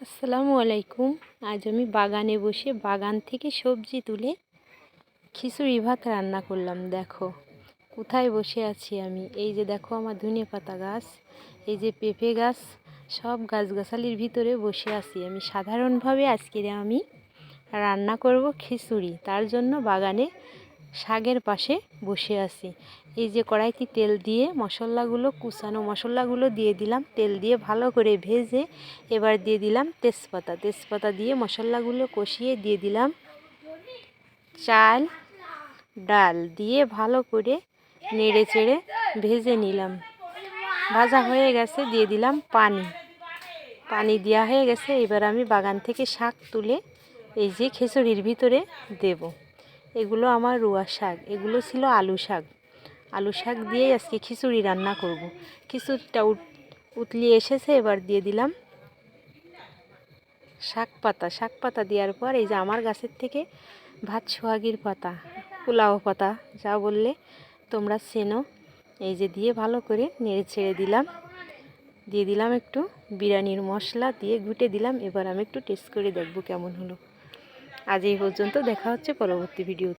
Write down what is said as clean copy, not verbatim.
আসসালামু আলাইকুম। আজ আমি বাগানে বসে বাগান থেকে সবজি তুলে খিচুড়ি ভাত রান্না করলাম। দেখো কোথায় বসে আছি আমি। এই যে দেখো আমার ধনেপাতা গাছ, এই যে পেঁপে গাছ, সব গাছগাছালির ভিতরে বসে আছি আমি। সাধারণভাবে আজকে আমি রান্না করব খিচুড়ি, তার জন্য বাগানে শাকের পাশে বসে আছি। এই যে কড়াইতে তেল দিয়ে মশলাগুলো, কুচানো মশলাগুলো দিয়ে দিলাম। তেল দিয়ে ভালো করে ভেজে এবার দিয়ে দিলাম তেজপাতা দিয়ে মশলাগুলো কষিয়ে দিয়ে দিলাম চাল ডাল দিয়ে ভালো করে নেড়ে চেড়ে ভেজে নিলাম। ভাজা হয়ে গেছে, দিয়ে দিলাম পানি দেওয়া হয়ে গেছে। এবার আমি বাগান থেকে শাক তুলে এই যে খিচুড়ির ভিতরে দেব। এগুলো আমার রুয়া শাক, এগুলো ছিল আলু শাক দিয়েই আজকে খিচুড়ি রান্না করব। খিচুড়িটা উতলিয়ে এসেছে, এবার দিয়ে দিলাম শাক পাতা দেওয়ার পর এই যে আমার গাছের থেকে ভাত সোহাগীর পাতা, পোলাও পাতা যা বললে তোমরা চেনো, এই যে দিয়ে ভালো করে নেড়ে ছেড়ে দিলাম। দিয়ে দিলাম একটু বিরিয়ানির মশলা দিয়ে ঘুটে দিলাম। এবার আমি একটু টেস্ট করে দেখব কেমন হলো। আজ এই পর্যন্ত, দেখা হচ্ছে পরবর্তী ভিডিও।